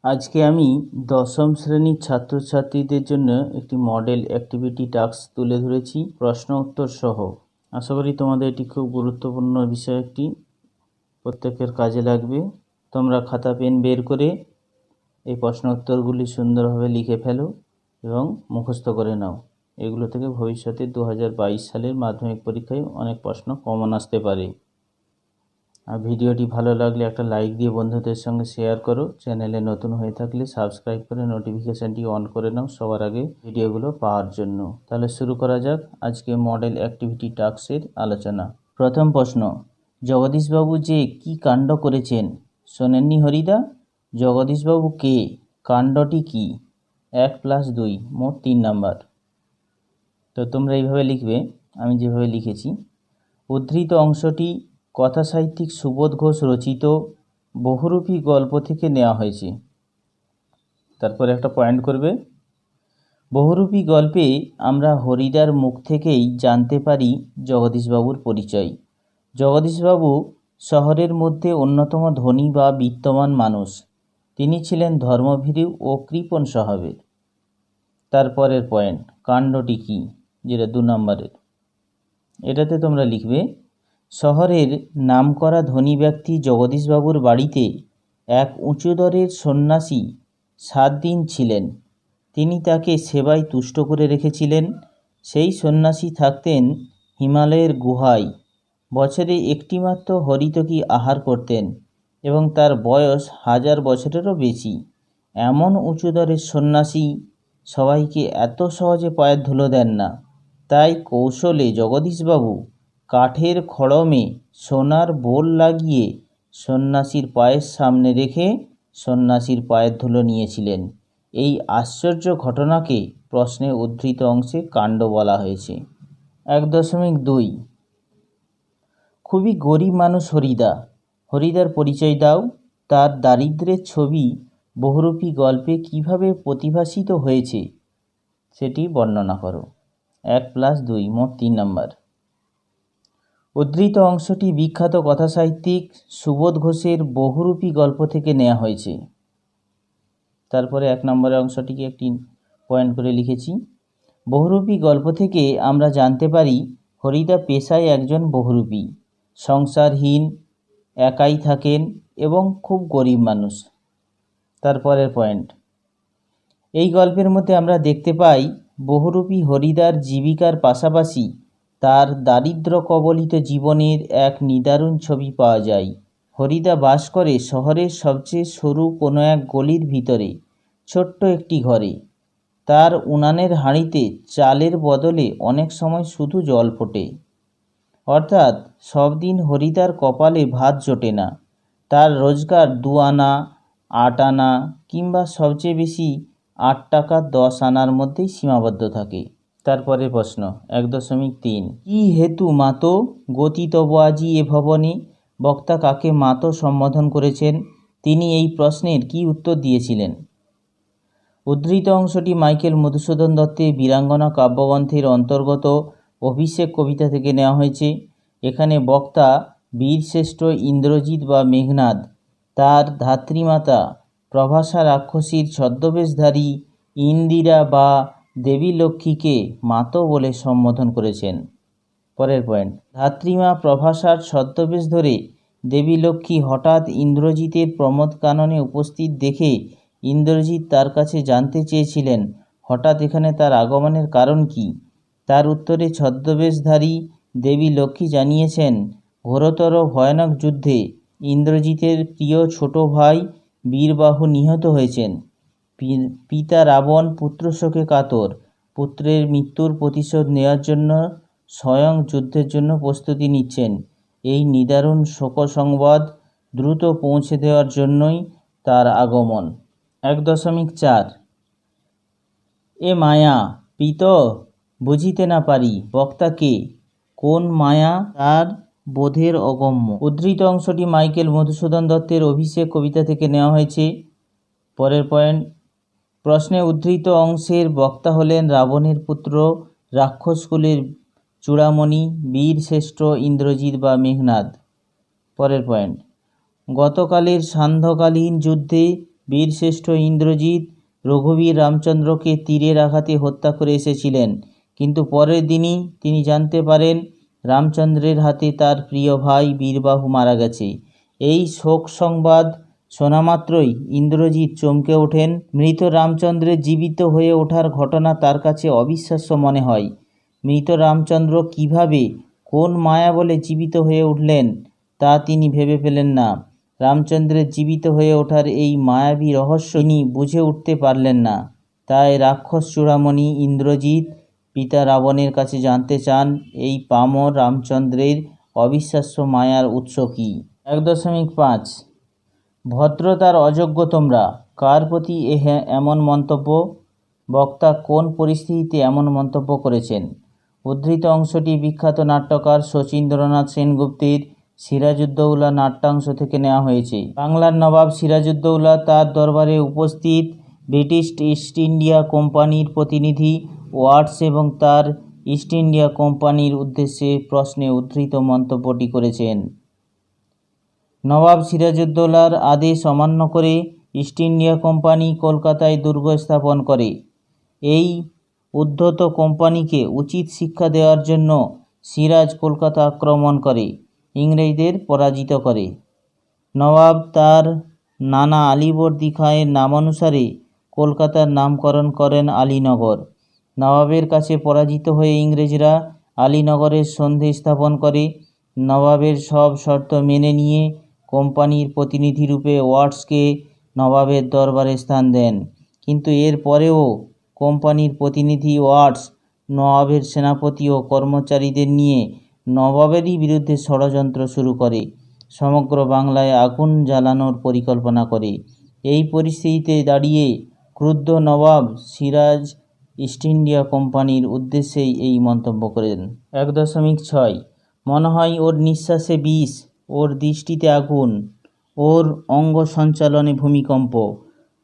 আজকে আমি দশম শ্রেণীর ছাত্রছাত্রীদের জন্য একটি মডেল অ্যাক্টিভিটি টাস্ক তুলে ধরেছি প্রশ্ন উত্তর সহ। আশা করি তোমাদের এটি খুব গুরুত্বপূর্ণ বিষয়, একটি প্রত্যেকের কাজে লাগবে। তোমরা খাতা পেন বের করে এই প্রশ্ন উত্তরগুলি সুন্দরভাবে লিখে ফেলো এবং মুখস্থ করে নাও। এগুলো থেকে ভবিষ্যতে 2022 সালের মাধ্যমিক পরীক্ষায় অনেক প্রশ্ন কমন আসতে পারে। আর ভিডিওটি ভালো লাগলে একটা লাইক দিয়ে বন্ধুদের সঙ্গে শেয়ার করো। চ্যানেলে নতুন হয়ে থাকলে সাবস্ক্রাইব করে নোটিফিকেশানটি অন করে নাও সবার আগে ভিডিওগুলো পাওয়ার জন্য। তাহলে শুরু করা যাক আজকে মডেল অ্যাক্টিভিটি টাস্কের আলোচনা। প্রথম প্রশ্ন, জগদীশবাবু যে কি কাণ্ড করেছেন শোনেননি হরিদা? জগদীশবাবু কে? কাণ্ডটি কি? 1+2 মোট 3 নাম্বার। তো তোমরা এইভাবে লিখবে, আমি যেভাবে লিখেছি। উদ্ধৃত অংশটি কথাসাহিত্যিক সুবোধ ঘোষ রচিত বহুরূপী গল্প থেকে নেওয়া হয়েছে। তারপরে একটা পয়েন্ট করবে। বহুরূপী গল্পে আমরা হরিদার মুখ থেকেই জানতে পারি জগদীশবাবুর পরিচয়। জগদীশবাবু শহরের মধ্যে অন্যতম ধনী বা বিত্তমান মানুষ। তিনি ছিলেন ধর্মভীরু ও কৃপণ স্বভাবের। তারপরের পয়েন্ট, কাণ্ডটি কি, যেটা 2 নম্বরের। এটাতে তোমরা লিখবে, শহরের নামকরা ধনী ব্যক্তি জগদীশবাবুর বাড়িতে এক উঁচুদরের সন্ন্যাসী 7 দিন ছিলেন। তিনি তাকে সেবায় তুষ্ট করে রেখেছিলেন। সেই সন্ন্যাসী থাকতেন হিমালয়ের গুহায়। বছরে একটিমাত্র হরিতকি আহার করতেন এবং তার বয়স 1000 বছরেরও বেশি। এমন উঁচুদরের সন্ন্যাসী সবাইকে এত সহজে পায়ের ধুলো দেন না। তাই কৌশলে জগদীশবাবু কাঠের খড়মে সোনার বোল লাগিয়ে সন্ন্যাসীর পায়ের সামনে রেখে সন্ন্যাসীর পায়ের ধুলো নিয়েছিলেন। এই আশ্চর্য ঘটনাকে প্রশ্নে উদ্ধৃত অংশে কাণ্ড বলা হয়েছে। 1.2, খুবই গরিব মানুষ হরিদা। হরিদার পরিচয় দাও। তার দারিদ্র্যের ছবি বহুরূপী গল্পে কিভাবে প্রতিভাসিত হয়েছে সেটি বর্ণনা করো। 1+2 মোট 3 নম্বর। উদ্ধৃত অংশটি বিখ্যাত কথাসাহিত্যিক সুবোধ ঘোষের বহুরূপী গল্প থেকে নেওয়া হয়েছে। তারপরে 1 নম্বরের অংশটিকে একটি পয়েন্ট করে লিখেছি। বহুরূপী গল্প থেকে আমরা জানতে পারি হরিদা পেশায় একজন বহুরূপী, সংসারহীন, একাই থাকেন এবং খুব গরিব মানুষ। তারপরের পয়েন্ট, এই গল্পের মধ্যে আমরা দেখতে পাই বহুরূপী হরিদার জীবিকার পাশাপাশি তার দারিদ্র্য কবলিত জীবনের এক নিদারুণ ছবি পাওয়া যায়। হরিদা বাস করে শহরের সবচেয়ে সরু কোনো এক গলির ভিতরে ছোট্ট একটি ঘরে। তার উনানের হাঁড়িতে চালের বদলে অনেক সময় শুধু জল ফোটে। অর্থাৎ সব দিন হরিদার কপালে ভাত জোটে না। তার রোজগার 2 আনা, 8 আনা কিংবা সবচেয়ে বেশি 8 টাকা 10 আনার মধ্যেই সীমাবদ্ধ থাকে। তারপরে প্রশ্ন 1.3, কি হেতু মাতো গতি তব আজি এ ভবনে? বক্তা কাকে মাতো সম্বোধন করেছেন? তিনি এই প্রশ্নের কি উত্তর দিয়েছিলেন? উদ্ধৃত অংশটি মাইকেল মধুসূদন দত্তের বীরাঙ্গনা কাব্যগ্রন্থের অন্তর্গত অভিষেক কবিতা থেকে নেওয়া হয়েছে। এখানে বক্তা বীরশ্রেষ্ঠ ইন্দ্রজিৎ বা মেঘনাদ তার ধাত্রীমাতা প্রভাসা রাক্ষসীর ছদ্মবেশধারী ইন্দিরা বা দেবী লক্ষ্মীকে মাতো বলে সম্বোধন করেছেন। পরের পয়েন্ট, ধাত্রীমা প্রভাসার ছদ্মবেশ ধরে দেবী লক্ষ্মী হঠাৎ ইন্দ্রজিতের প্রমোদ কাননে উপস্থিত দেখে ইন্দ্রজিৎ তার কাছে জানতে চেয়েছিলেন হঠাৎ এখানে তার আগমনের কারণ কি। তার উত্তরে ছদ্মবেশধারী দেবী লক্ষ্মী জানিয়েছেন ঘোরতর ভয়ানক যুদ্ধে ইন্দ্রজিতের প্রিয় ছোট ভাই বীরবাহু নিহত হয়েছেন। পিতা রাবণ পুত্রশোকে কাতর। পুত্রের মৃত্যুর প্রতিশোধ নেওয়ার জন্য স্বয়ং যুদ্ধের জন্য প্রস্তুতি নিচ্ছেন। এই নিদারুণ শোক সংবাদ দ্রুত পৌঁছে দেওয়ার জন্যই তার আগমন। 1.4, এ মায়া পিত বুঝিতে না পারি। বক্তা কে? কোন মায়া তার বোধের অগম্য। উদ্ধৃত অংশটি মাইকেল মধুসূদন দত্তের অভিষেক কবিতা থেকে নেওয়া হয়েছে। পরের পয়েন্ট, প্রশ্নে উদ্ধৃত অংশের বক্তা হলেন রাবণের পুত্র রাক্ষসকুলের চূড়ামণি বীরশ্রেষ্ঠ ইন্দ্রজিৎ বা মেঘনাদ। পরের পয়েন্ট, গতকালের সান্ধ্যকালীন যুদ্ধে বীরশ্রেষ্ঠ ইন্দ্রজিৎ রঘুবীর রামচন্দ্রকে তীরের আঘাতে হত্যা করে এসেছিলেন, কিন্তু পরের দিনই তিনি জানতে পারেন রামচন্দ্রের হাতে তার প্রিয় ভাই বীরবাহু মারা গেছে। এই শোক সংবাদ শোনামাত্রই ইন্দ্রজিৎ চমকে ওঠেন। মৃত রামচন্দ্রের জীবিত হয়ে ওঠার ঘটনা তার কাছে অবিশ্বাস্য মনে হয়। মৃত রামচন্দ্র কিভাবে, কোন মায়া বলে জীবিত হয়ে উঠলেন তা তিনি ভেবে পেলেন না। রামচন্দ্রের জীবিত হয়ে ওঠার এই মায়াবী রহস্য তিনি বুঝে উঠতে পারলেন না। তাই রাক্ষস চূড়ামণি ইন্দ্রজিৎ পিতা রাবণের কাছে জানতে চান এই পামর রামচন্দ্রের অবিশ্বাস্য মায়ার উৎস কী। 1.5 ভদ্রতার অযোগ্য তোমরা, কার প্রতি এমন মন্তব্য? বক্তা কোন পরিস্থিতিতে এমন মন্তব্য করেছেন? উদ্ধৃত অংশটি বিখ্যাত নাট্যকার শচীন্দ্রনাথ সেনগুপ্তের সিরাজউদ্দৌলা নাট্যাংশ থেকে নেওয়া হয়েছে। বাংলার নবাব সিরাজউদ্দৌলা তার দরবারে উপস্থিত ব্রিটিশ ইস্ট ইন্ডিয়া কোম্পানির প্রতিনিধি ওয়াটস এবং তার ইস্ট ইন্ডিয়া কোম্পানির উদ্দেশ্যে প্রশ্নে উদ্ধৃত মন্তব্যটি করেছেন। নবাব সিরাজউদ্দৌলার আদেশ অমান্য করে ইস্ট ইন্ডিয়া কোম্পানি কলকাতায় দুর্গ স্থাপন করে। এই উদ্ধত কোম্পানিকে উচিত শিক্ষা দেওয়ার জন্য সিরাজ কলকাতা আক্রমণ করে ইংরেজদের পরাজিত করে। নবাব তার নানা আলীবর্দী খাঁয়ের নামানুসারে কলকাতার নামকরণ করেন আলীনগর। নবাবের কাছে পরাজিত হয়ে ইংরেজরা আলীনগরের সন্ধি স্থাপন করে। নবাবের সব শর্ত মেনে নিয়ে কোম্পানির প্রতিনিধিরূপে ওয়াটসকে নবাবের দরবারে স্থান দেন, কিন্তু এর পরেও কোম্পানির প্রতিনিধি ওয়াটস নবাবের সেনাপতি ও কর্মচারীদের নিয়ে নবাবেরই বিরুদ্ধে ষড়যন্ত্র শুরু করে সমগ্র বাংলায় আগুন জ্বালানোর পরিকল্পনা করে। এই পরিস্থিতিতে দাঁড়িয়ে ক্রুদ্ধ নবাব সিরাজ ইস্ট ইন্ডিয়া কোম্পানির উদ্দেশ্যেই এই মন্তব্য করেন। 1.6 মনে হয় ওর নিঃশ্বাসে বিষ, ওর দৃষ্টিতে আগুন, ওর অঙ্গ সঞ্চালনে ভূমিকম্প।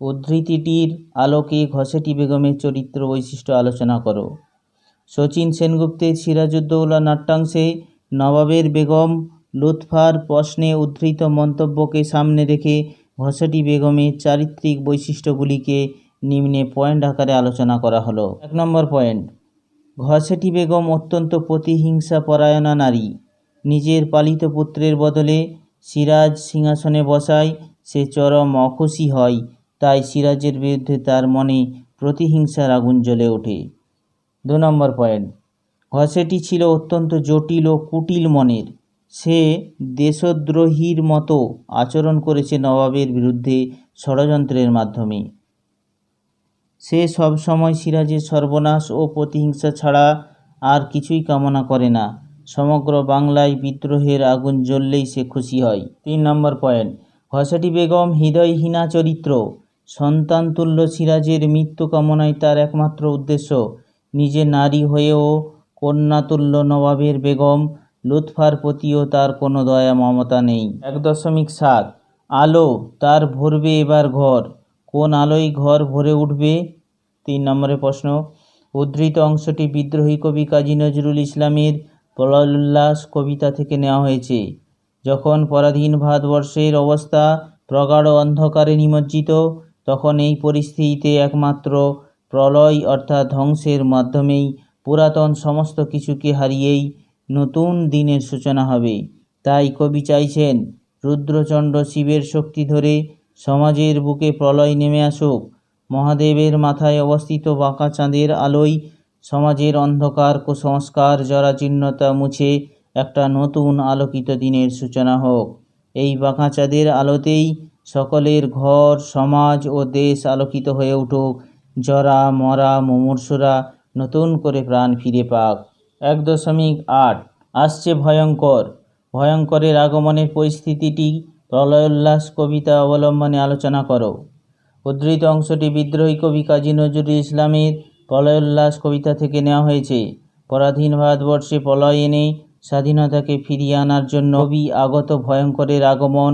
উদ্ধৃতিটির আলোকে ঘসেটি বেগমের চরিত্র বৈশিষ্ট্য আলোচনা করো। শচীন সেনগুপ্তের সিরাজউদ্দৌলা নাট্যাংশে নবাবের বেগম লুৎফার প্রশ্নে উদ্ধৃত মন্তব্যকে সামনে রেখে ঘসেটি বেগমের চারিত্রিক বৈশিষ্ট্যগুলিকে নিম্নে পয়েন্ট আকারে আলোচনা করা হলো। 1 নম্বর পয়েন্ট, ঘসেটি বেগম অত্যন্ত প্রতিহিংসা পরায়ণা নারী। নিজের পালিত পুত্রের বদলে সিরাজ সিংহাসনে বসায় সে চরম অখুশি হয়, তাই সিরাজের বিরুদ্ধে তার মনে প্রতিহিংসার আগুন জ্বলে ওঠে। 2 নম্বর পয়েন্ট, ঘসেটি ছিল অত্যন্ত জটিল ও কুটিল মনের। সে দেশদ্রোহীর মতো আচরণ করেছে নবাবের বিরুদ্ধে ষড়যন্ত্রের মাধ্যমে। সে সবসময় সিরাজের সর্বনাশ ও প্রতিহিংসা ছাড়া আর কিছুই কামনা করে না। সমগ্র বাংলায় বিদ্রোহের আগুন জ্বললেই সে খুশি হয়। 3 নম্বর পয়েন্ট, ঘসেটি বেগম হৃদয়হীনা চরিত্র। সন্তানতুল্য সিরাজের মৃত্যু কামনায় তার একমাত্র উদ্দেশ্য। নিজে নারী হয়েও কন্যাতুল্য নবাবের বেগম লুৎফার প্রতিও তার কোনো দয়া মমতা নেই। 1.7 আলো তার ভরবে এবার ঘর, কোন আলোয় ঘর ভরে উঠবে? 3 নম্বরের প্রশ্ন। উদ্ধৃত অংশটি বিদ্রোহী কবি কাজী নজরুল ইসলামের প্রলয় উল্লাস কবিতা থেকে নেওয়া হয়েছে। যখন পরাধীন ভারতবর্ষের অবস্থা প্রগাঢ় অন্ধকারে নিমজ্জিত, তখন এই পরিস্থিতিতে একমাত্র প্রলয় অর্থাৎ ধ্বংসের মাধ্যমেই পুরাতন সমস্ত কিছুকে হারিয়েই নতুন দিনের সূচনা হবে। তাই কবি চাইছেন রুদ্রচণ্ড শিবের শক্তি ধরে সমাজের বুকে প্রলয় নেমে আসুক। মহাদেবের মাথায় অবস্থিত বাঁকা চাঁদের আলোয় সমাজের অন্ধকার কুসংস্কার জরাজীর্ণতা মুছে একটা নতুন আলোকিত দিনের সূচনা হোক। এই বাঁকা চাঁদের আলোতেই সকলের ঘর, সমাজ ও দেশ আলোকিত হয়ে উঠুক। জরা মরা মুমূর্ষুরা নতুন করে প্রাণ ফিরে পাক। 1.8 আসছে ভয়ঙ্কর। ভয়ঙ্করের আগমনের পরিস্থিতিটি প্রলয়োল্লাস কবিতা অবলম্বনে আলোচনা করো। উদ্ধৃত অংশটি বিদ্রোহী কবি কাজী নজরুল ইসলামের প্রলয়োল্লাস কবিতা থেকে নেওয়া হয়েছে। পরাধীন ভারতবর্ষে প্রলয় এনে স্বাধীনতাকে ফিরিয়ে আনার জন্য কবি আগত ভয়ঙ্করের আগমন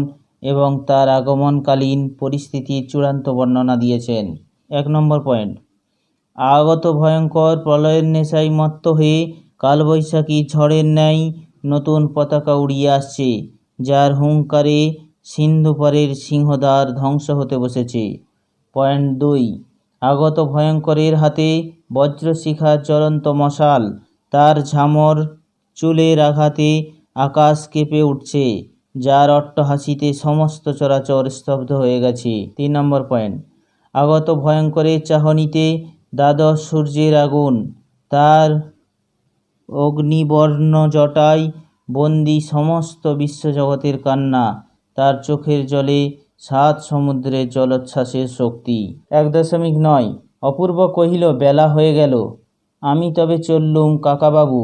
এবং তার আগমনকালীন পরিস্থিতির চূড়ান্ত বর্ণনা দিয়েছেন। 1 নম্বর পয়েন্ট, আগত ভয়ঙ্কর প্রলয়ের নেশায় মত্ত হয়ে কালবৈশাখী ঝড়ের ন্যায় নতুন পতাকা উড়িয়ে আসছে, যার হুঙ্কারে সিন্ধুপারের সিংহদ্বার ধ্বংস হতে বসেছে। পয়েন্ট 2, আগত ভয়ঙ্করের হাতে বজ্রশিখার জ্বলন্ত মশাল, তার ঝামর চুলের আঘাতে আকাশ কেঁপে উঠছে, যার অট্টহাসিতে সমস্ত চরাচর স্তব্ধ হয়ে গেছে। 3 নম্বর পয়েন্ট, আগত ভয়ঙ্করের চাহনিতে দ্বাদশ সূর্যের আগুন, তার অগ্নিবর্ণ জটায় বন্দি সমস্ত বিশ্বজগতের কান্না, তার চোখের জলে 7 সমুদ্রের জলোচ্ছ্বাসের শক্তি। 1.9, অপূর্ব কহিল, বেলা হয়ে গেল, আমি তবে চললুম কাকাবাবু।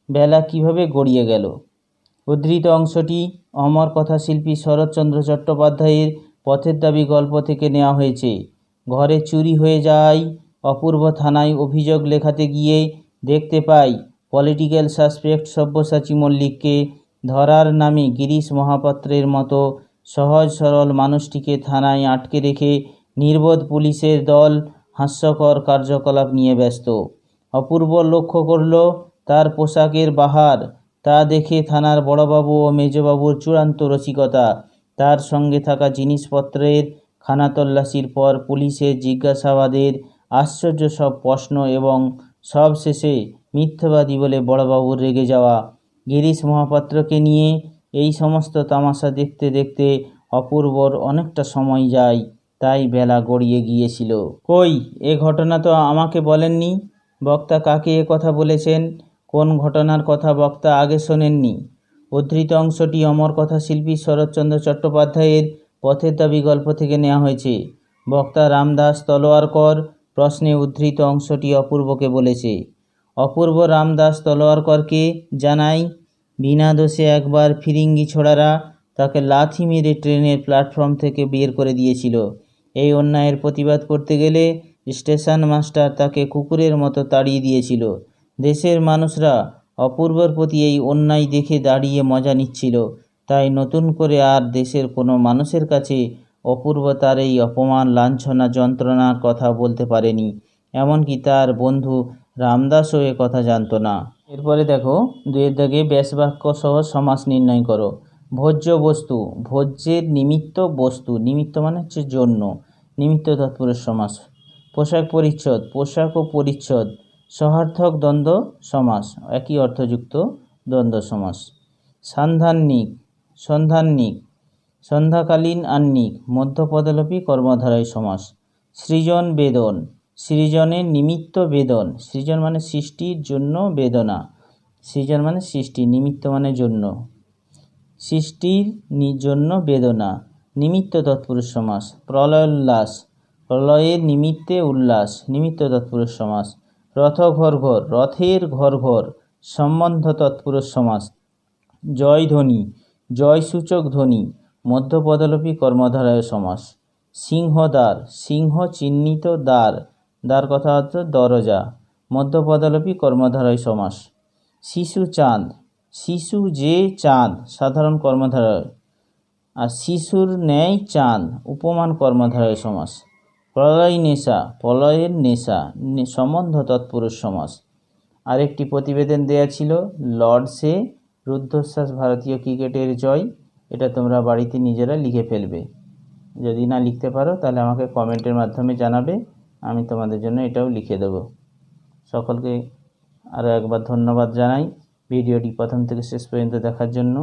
বেলা কিভাবে গড়িয়ে গেল? উদ্ধৃত অংশটি অমর কথাশিল্পী শরৎচন্দ্র চট্টোপাধ্যায়ের পথের দাবি গল্প থেকে নেওয়া হয়েছে। ঘরে চুরি হয়ে যায় অপূর্ব থানায় অভিযোগ লেখাতে গিয়ে দেখতে পাই পলিটিক্যাল সাসপেক্ট সব্যসাচী মল্লিককে ধরার নামে গিরিশ মহাপাত্রের মতো সহজ সরল মানুষটিকে থানায় আটকে রেখে নির্বোধ পুলিশের দল হাস্যকর কার্যকলাপ নিয়ে ব্যস্ত। অপূর্ব লক্ষ্য করল তার পোশাকের বাহার, তা দেখে থানার বড়বাবু ও মেজবাবুর চূড়ান্ত রসিকতা। তার সঙ্গে থাকা জিনিসপত্রের খানাতল্লাশির পর পুলিশের জিজ্ঞাসাবাদের আশ্চর্য সব প্রশ্ন এবং সব শেষে মিথ্যাবাদী বলে বড়বাবুর রেগে যাওয়া। গিরিশ মহাপাত্রকে নিয়ে এই সমস্ত তামাশা দেখতে দেখতে অপূর্বর অনেকটা সময় যায়, তাই বেলা গড়িয়ে গিয়েছিল। কই, এ ঘটনা তো আমাকে বলেননি। বক্তা কাকে এ কথা বলেছেন? কোন ঘটনার কথা বক্তা আগে শোনেননি? উদ্ধৃত অংশটি অমর কথাশিল্পী শরৎচন্দ্র চট্টোপাধ্যায়ের পথের দাবি গল্প থেকে নেওয়া হয়েছে। বক্তা রামদাস তলোয়ারকর প্রশ্নে উদ্ধৃত অংশটি অপূর্বকে বলেছে। অপূর্ব রামদাস তলোয়ারকরকে জানায়, বিনা দোষে একবার ফিরিঙ্গি ছোড়ারা তাকে লাথি মেরে ট্রেনের প্ল্যাটফর্ম থেকে বের করে দিয়েছিল। এই অন্যায়ের প্রতিবাদ করতে গেলে স্টেশন মাস্টার তাকে কুকুরের মতো তাড়িয়ে দিয়েছিল। দেশের মানুষরা অপূর্বর প্রতি এই অন্যায় দেখে দাঁড়িয়ে মজা নিচ্ছিল, তাই নতুন করে আর দেশের কোনো মানুষের কাছে অপূর্ব তার এই অপমান, লাঞ্ছনা, যন্ত্রণার কথা বলতে পারেনি। এমনকি তার বন্ধু রামদাসও এ কথা জানত না। এরপরে দেখো, 2 দাগে ব্যাসবাক্য সহ সমাস নির্ণয় করো। ভোজ্য বস্তু, ভোজ্যের নিমিত্ত বস্তু, নিমিত্ত মানে হচ্ছে জন্য, নিমিত্ত তৎপুরুষ সমাস। পোশাক পরিচ্ছদ, পোশাক ও পরিচ্ছদ সহার্থক দ্বন্দ্ব সমাস, একই অর্থযুক্ত দ্বন্দ্ব সমাস। সান্ধান্নিক, সন্ধান্নিক, সন্ধ্যাকালীন আহ্নিক, মধ্যপদলোপী কর্মধারয় সমাস। সৃজন বেদন, সৃজনের নিমিত্ত বেদন, সৃজন মানে সৃষ্টির জন্য, বেদনা, সৃজন মানে সৃষ্টি, নিমিত্ত মানে জন্য, সৃষ্টির জন্য বেদনা, নিমিত্ত তৎপুরুষ সমাস। প্রলয়োল্লাস, প্রলয়ের নিমিত্তে উল্লাস, নিমিত্ত তৎপুরুষ সমাস। রথ ঘর ঘর, রথের ঘর ঘর, সম্বন্ধ তৎপুরুষ সমাস। জয়ধ্বনি, জয়সূচক ধ্বনি, মধ্যপদলোপী কর্মধারয় সমাস। সিংহদ্বার, সিংহ চিহ্নিত দ্বার, দ্বার কথা অর্থ দরজা, মধ্যপদলোপী কর্মধারয় সমাস। শিশু চাঁদ, শিশু যে চাঁদ, সাধারণ কর্মধারয়, আর শিশুর ন্যায় চাঁদ, উপমান কর্মধারয় সমাস। প্রলয় নেশা, প্রলয়ের নেশা, সম্বন্ধ তৎপুরুষ সমাস। আরেকটি প্রতিবেদন দেয়া ছিল, লর্ডসে রুদ্ধশ্বাস ভারতীয় ক্রিকেটের জয়। এটা তোমরা বাড়িতে নিজেরা লিখে ফেলবে। যদি না লিখতে পারো তাহলে আমাকে কমেন্টের মাধ্যমে জানাবে, আমি তোমাদের জন্য এটাও লিখে দেব। সকলকে আরও একবার ধন্যবাদ জানাই ভিডিওটি প্রথম থেকে শেষ পর্যন্ত দেখার জন্য।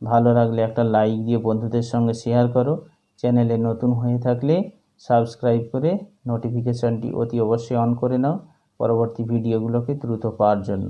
ভালো লাগলে একটা লাইক দিয়ে বন্ধুদের সঙ্গে শেয়ার করো। চ্যানেলে নতুন হয়ে থাকলে সাবস্ক্রাইব করে নোটিফিকেশনটি অতি অবশ্যই অন করে নাও পরবর্তী ভিডিওগুলোকে দ্রুত পাওয়ার জন্য।